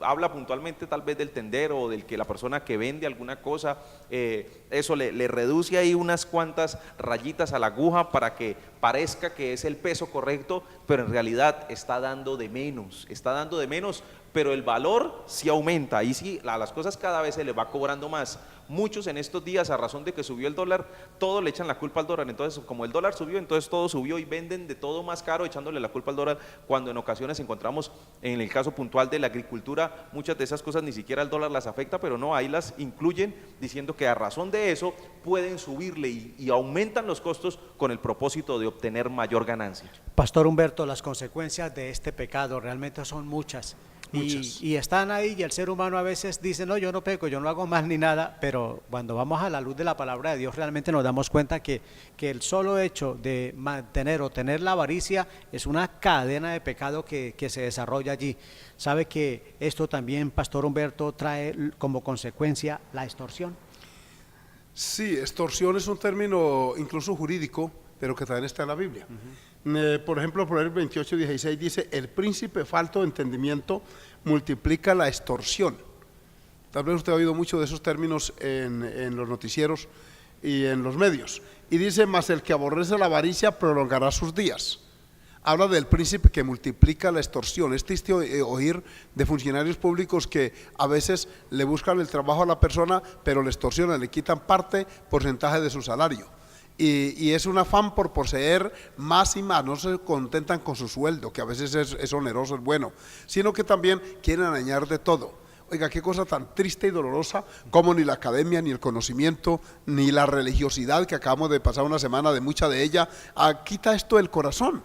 habla puntualmente tal vez del tendero o del que la persona que vende alguna cosa, eso le reduce ahí unas cuantas rayitas a la aguja para que parezca que es el peso correcto, pero en realidad está dando de menos, pero el valor sí aumenta, y sí, a las cosas cada vez se les va cobrando más. Muchos en estos días, a razón de que subió el dólar, todo le echan la culpa al dólar. Entonces, como el dólar subió, entonces todo subió y venden de todo más caro echándole la culpa al dólar, cuando en ocasiones encontramos, en el caso puntual de la agricultura, muchas de esas cosas ni siquiera el dólar las afecta, pero no, ahí las incluyen diciendo que a razón de eso pueden subirle y aumentan los costos con el propósito de obtener mayor ganancia. Pastor Humberto, las consecuencias de este pecado realmente son muchas. Y están ahí, y el ser humano a veces dice, no, yo no peco, yo no hago mal ni nada, pero cuando vamos a la luz de la palabra de Dios realmente nos damos cuenta que el solo hecho de mantener o tener la avaricia es una cadena de pecado que se desarrolla allí. ¿Sabe que esto también, Pastor Humberto, trae como consecuencia la extorsión? Sí, extorsión es un término incluso jurídico, pero que también está en la Biblia. Por ejemplo, Proverbios 28:16 dice, el príncipe falto de entendimiento multiplica la extorsión. Tal vez usted ha oído mucho de esos términos en los noticieros y en los medios. Y dice, mas el que aborrece la avaricia prolongará sus días. Habla del príncipe que multiplica la extorsión. Es triste oír de funcionarios públicos que a veces le buscan el trabajo a la persona, pero le extorsionan, le quitan porcentaje de su salario. Y es un afán por poseer más y más, no se contentan con su sueldo, que a veces es oneroso, es bueno, sino que también quieren añadir de todo. Oiga, qué cosa tan triste y dolorosa, como ni la academia, ni el conocimiento, ni la religiosidad, que acabamos de pasar una semana de mucha de ella, quita esto del corazón.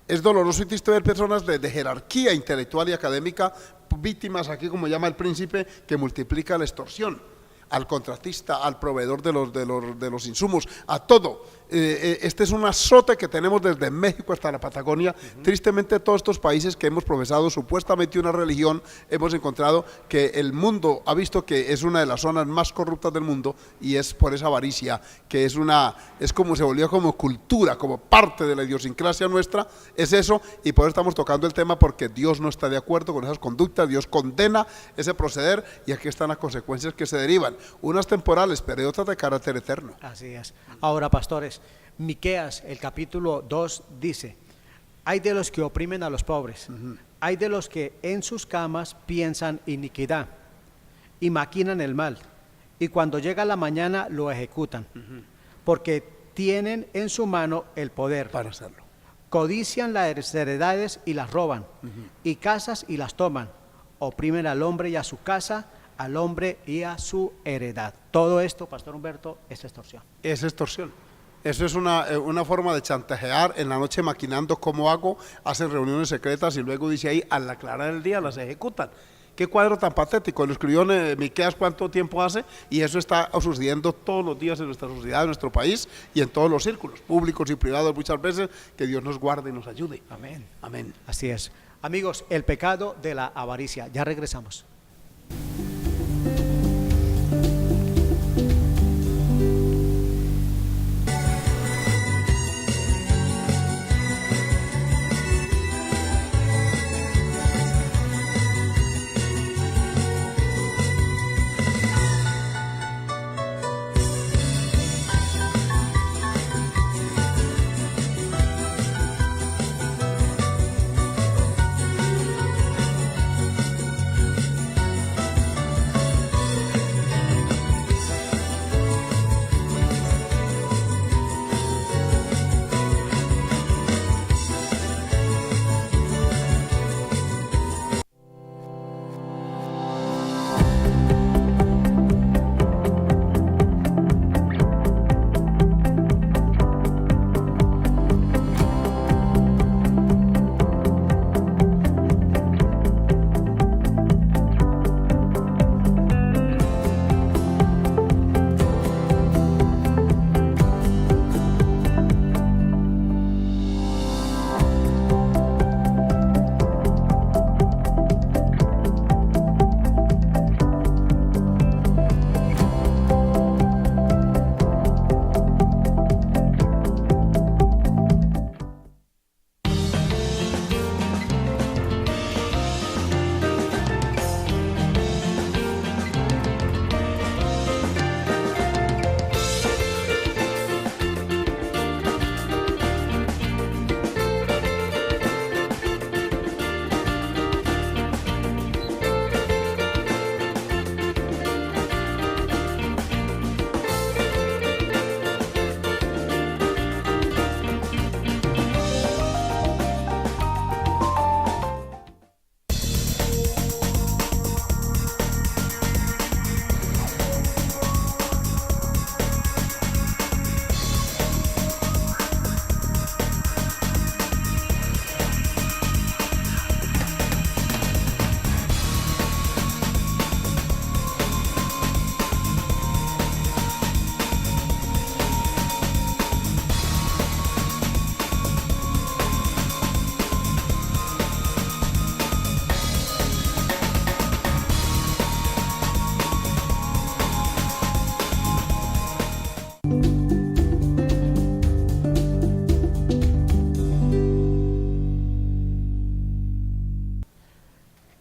Es doloroso y triste ver personas de jerarquía intelectual y académica, víctimas aquí, como llama el príncipe, que multiplica la extorsión al contratista, al proveedor de los insumos, a todo. Este es un azote que tenemos desde México hasta la Patagonia. Tristemente, todos estos países que hemos profesado supuestamente una religión, hemos encontrado que el mundo ha visto que es una de las zonas más corruptas del mundo, y es por esa avaricia, que es como se volvió como cultura, como parte de la idiosincrasia nuestra, es eso, y por eso estamos tocando el tema, porque Dios no está de acuerdo con esas conductas, Dios condena ese proceder, y aquí están las consecuencias que se derivan, unas temporales, pero otras de carácter eterno. Así es. Ahora, pastores, Miqueas, el capítulo 2 dice, hay de los que oprimen a los pobres, hay de los que en sus camas piensan iniquidad y maquinan el mal, y cuando llega la mañana lo ejecutan, porque tienen en su mano el poder para hacerlo. Codician las heredades y las roban, y casas y las toman, oprimen al hombre y a su casa, al hombre y a su heredad. Todo esto, Pastor Humberto, es extorsión. Es extorsión. Eso es una forma de chantajear, en la noche maquinando cómo hago, hacen reuniones secretas y luego dice ahí, al aclarar el día las ejecutan. Qué cuadro tan patético, lo escribió Miqueas cuánto tiempo hace, y eso está sucediendo todos los días en nuestra sociedad, en nuestro país y en todos los círculos, públicos y privados muchas veces. Que Dios nos guarde y nos ayude. Amén. Amén. Así es. Amigos, el pecado de la avaricia. Ya regresamos.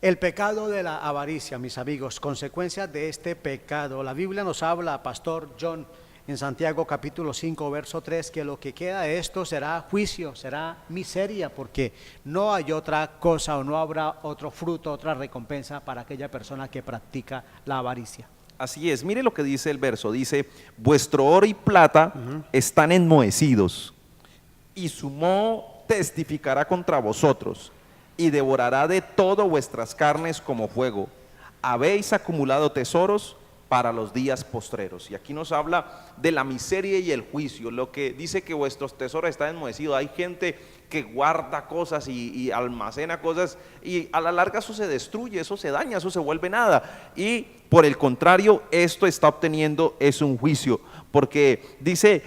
El pecado de la avaricia, mis amigos, consecuencias de este pecado. La Biblia nos habla, Pastor John, en Santiago capítulo 5, verso 3, que lo que queda de esto será juicio, será miseria, porque no hay otra cosa o no habrá otro fruto, otra recompensa para aquella persona que practica la avaricia. Así es, mire lo que dice el verso, dice, vuestro oro y plata están enmohecidos, y su moho testificará contra vosotros, y devorará de todo vuestras carnes como fuego. Habéis acumulado tesoros para los días postreros. Y aquí nos habla de la miseria y el juicio, lo que dice que vuestros tesoros están enmohecidos. Hay gente que guarda cosas y almacena cosas, y a la larga eso se destruye, eso se daña, eso se vuelve nada. Y por el contrario, esto está obteniendo es un juicio, porque dice,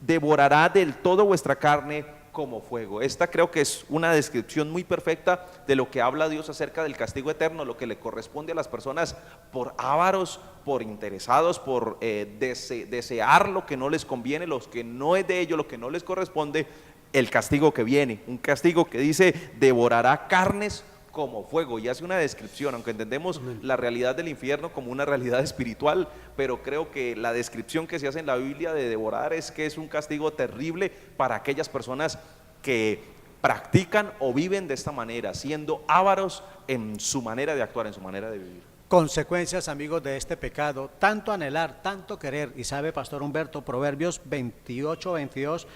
devorará del todo vuestra carne como fuego. Esta creo que es una descripción muy perfecta de lo que habla Dios acerca del castigo eterno, lo que le corresponde a las personas por ávaros, por interesados, por desear lo que no les conviene, los que no es de ellos, lo que no les corresponde, el castigo que viene, un castigo que dice, devorará carnes como fuego, y hace una descripción, aunque entendemos la realidad del infierno como una realidad espiritual, pero creo que la descripción que se hace en la Biblia de devorar es que es un castigo terrible para aquellas personas que practican o viven de esta manera, siendo ávaros en su manera de actuar, en su manera de vivir. Consecuencias, amigos, de este pecado, tanto anhelar, tanto querer, y sabe, Pastor Humberto, Proverbios 28, 22,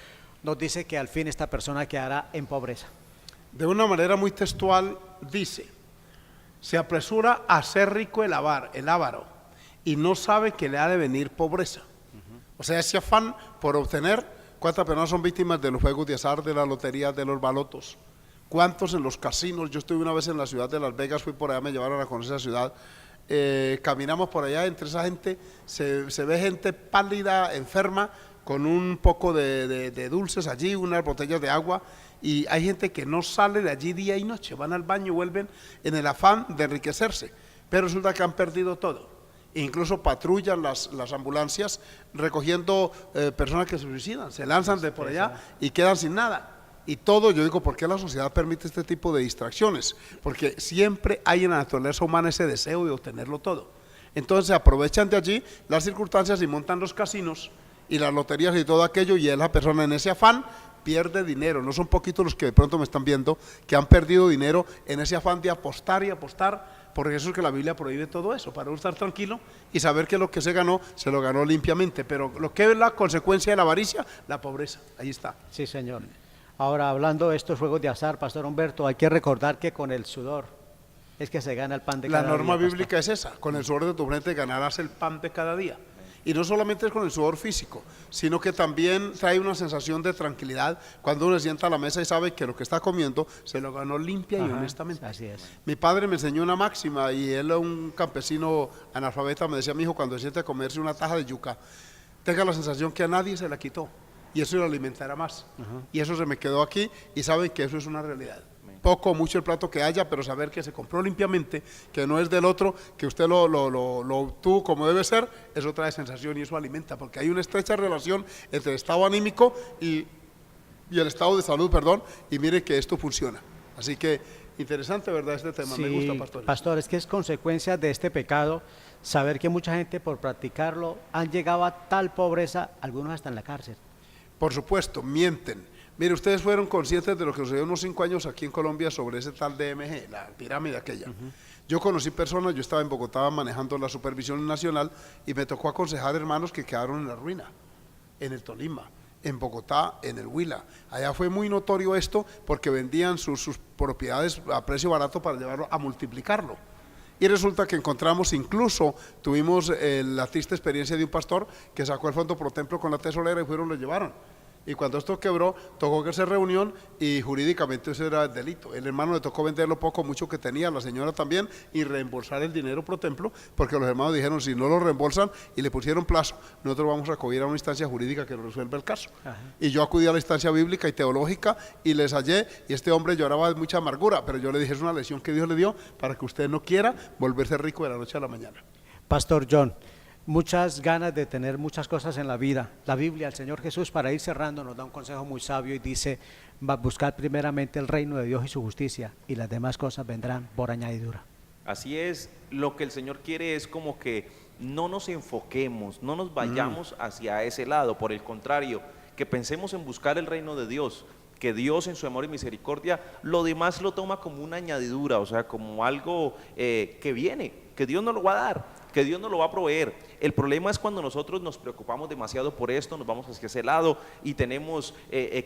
nos dice que al fin esta persona quedará en pobreza. De una manera muy textual dice, se apresura a ser rico el avaro, y no sabe que le ha de venir pobreza. O sea, ese afán por obtener, ¿cuántas personas son víctimas de los juegos de azar, de la lotería, de los balotos? ¿Cuántos en los casinos? Yo estuve una vez en la ciudad de Las Vegas, fui por allá, me llevaron a conocer esa ciudad, caminamos por allá, entre esa gente se ve gente pálida, enferma, con un poco de dulces allí, unas botellas de agua, y hay gente que no sale de allí día y noche, van al baño y vuelven en el afán de enriquecerse, pero resulta que han perdido todo. Incluso patrullan las ambulancias recogiendo personas que se suicidan, se lanzan de por allá y quedan sin nada. Y todo, yo digo, ¿por qué la sociedad permite este tipo de distracciones? Porque siempre hay en la naturaleza humana ese deseo de obtenerlo todo. Entonces se aprovechan de allí las circunstancias y montan los casinos y las loterías y todo aquello, y la persona en ese afán pierde dinero. No son poquitos los que de pronto me están viendo que han perdido dinero en ese afán de apostar y apostar, porque eso es que la Biblia prohíbe todo eso, para uno estar tranquilo y saber que lo que se ganó, se lo ganó limpiamente. Pero lo que es la consecuencia de la avaricia, la pobreza, ahí está. Sí, señor. Ahora, hablando de estos juegos de azar, Pastor Humberto, hay que recordar que con el sudor es que se gana el pan de cada día. La norma bíblica pastor. es esa, con el sudor de tu frente ganarás el pan de cada día. Y no solamente es con el sudor físico, sino que también trae una sensación de tranquilidad cuando uno se sienta a la mesa y sabe que lo que está comiendo se lo ganó limpia y honestamente. Así es. Mi padre me enseñó una máxima, y él, un campesino analfabeta, me decía: mi hijo, cuando se siente a comerse una taja de yuca, tenga la sensación que a nadie se la quitó, y eso lo alimentará más. Y eso se me quedó aquí, y saben que eso es una realidad. Poco o mucho el plato que haya, pero saber que se compró limpiamente, que no es del otro, que usted lo obtuvo como debe ser, eso trae sensación y eso alimenta, porque hay una estrecha relación entre el estado anímico y el estado de salud, y mire que esto funciona. Así que interesante, ¿verdad? Este tema, Sí, me gusta, pastor. Pastor, es que es consecuencia de este pecado saber que mucha gente por practicarlo han llegado a tal pobreza, algunos hasta en la cárcel. Por supuesto, mienten. Mire, ustedes fueron conscientes de lo que sucedió unos 5 años aquí en Colombia sobre ese tal DMG, la pirámide aquella. Yo conocí personas, yo estaba en Bogotá manejando la supervisión nacional, y me tocó aconsejar hermanos que quedaron en la ruina, en el Tolima, en Bogotá, en el Huila. Allá fue muy notorio esto, porque vendían sus propiedades a precio barato para llevarlo a multiplicarlo. Y resulta que encontramos, incluso tuvimos la triste experiencia de un pastor que sacó el fondo pro templo con la tesorera y fueron, lo llevaron. Y cuando esto quebró, tocó que hacer reunión, y jurídicamente eso era delito. El hermano le tocó vender lo poco o mucho que tenía, la señora también, y reembolsar el dinero pro templo, porque los hermanos dijeron: si no lo reembolsan, y le pusieron plazo, nosotros vamos a acudir a una instancia jurídica que lo resuelva el caso. Y yo acudí a la instancia bíblica y teológica y les hallé, y este hombre lloraba de mucha amargura, pero yo le dije: es una lección que Dios le dio para que usted no quiera volverse rico de la noche a la mañana. Pastor John, muchas ganas de tener muchas cosas en la vida. La Biblia, el Señor Jesús, para ir cerrando, nos da un consejo muy sabio y dice: buscar primeramente el reino de Dios y su justicia, y las demás cosas vendrán por añadidura. Así es, lo que el Señor quiere es como que no nos enfoquemos, no nos vayamos hacia ese lado, por el contrario, que pensemos en buscar el reino de Dios, que Dios en su amor y misericordia, lo demás lo toma como una añadidura, o sea, como algo que viene, que Dios nos lo va a dar, que Dios nos lo va a proveer. El problema es cuando nosotros nos preocupamos demasiado por esto, nos vamos hacia ese lado y tenemos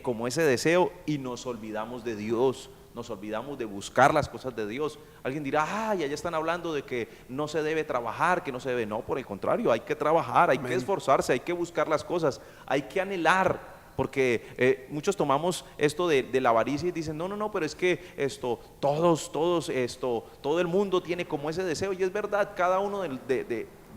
como ese deseo y nos olvidamos de Dios. Nos olvidamos de buscar las cosas de Dios. Alguien dirá, ay, allá están hablando de que no se debe trabajar, que no se debe. No, por el contrario, hay que trabajar, hay que esforzarse, hay que buscar las cosas, hay que anhelar. Porque muchos tomamos esto de la avaricia y dicen, no, pero es que todo el mundo tiene como ese deseo. Y es verdad, cada uno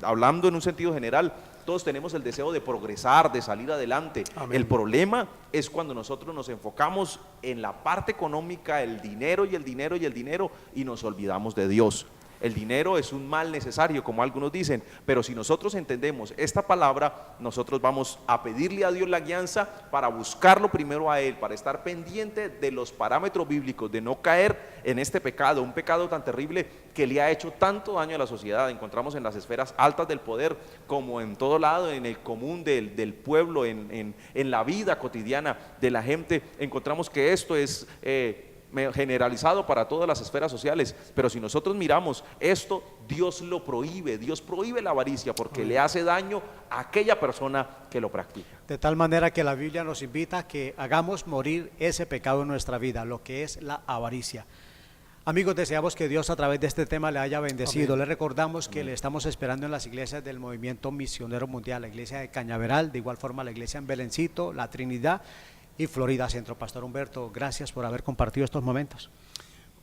hablando en un sentido general, todos tenemos el deseo de progresar, de salir adelante. Amén. El problema es cuando nosotros nos enfocamos en la parte económica, el dinero y nos olvidamos de Dios. El dinero es un mal necesario, como algunos dicen, pero si nosotros entendemos esta palabra, nosotros vamos a pedirle a Dios la guianza para buscarlo primero a Él, para estar pendiente de los parámetros bíblicos, de no caer en este pecado, un pecado tan terrible que le ha hecho tanto daño a la sociedad. Encontramos en las esferas altas del poder, como en todo lado, en el común del pueblo, en la vida cotidiana de la gente, encontramos que esto es generalizado para todas las esferas sociales, pero si nosotros miramos esto, Dios lo prohíbe, Dios prohíbe la avaricia porque le hace daño a aquella persona que lo practica. De tal manera que la Biblia nos invita a que hagamos morir ese pecado en nuestra vida, lo que es la avaricia. Amigos, deseamos que Dios a través de este tema le haya bendecido. Amén. Le recordamos que le estamos esperando en las iglesias del Movimiento Misionero Mundial, la iglesia de Cañaveral, de igual forma la iglesia en Belencito, la Trinidad y Florida Centro. Pastor Humberto, gracias por haber compartido estos momentos.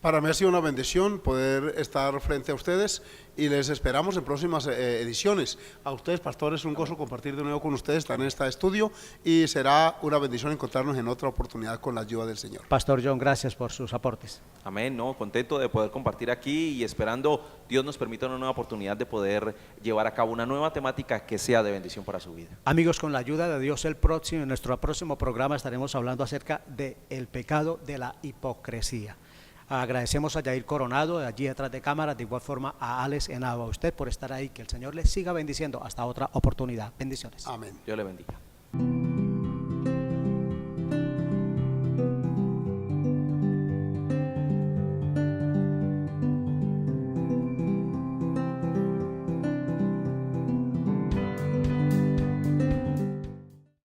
Para mí ha sido una bendición poder estar frente a ustedes y les esperamos en próximas ediciones. A ustedes, pastores, un gozo compartir de nuevo con ustedes, estar en este estudio y será una bendición encontrarnos en otra oportunidad con la ayuda del Señor. Pastor John, gracias por sus aportes. Amén, contento de poder compartir aquí y esperando Dios nos permita una nueva oportunidad de poder llevar a cabo una nueva temática que sea de bendición para su vida. Amigos, con la ayuda de Dios, en nuestro próximo programa estaremos hablando acerca del pecado de la hipocresía. Agradecemos a Yair Coronado, de allí detrás de cámaras, de igual forma a Alex Henao, a usted por estar ahí, que el Señor les siga bendiciendo hasta otra oportunidad. Bendiciones. Amén. Dios le bendiga.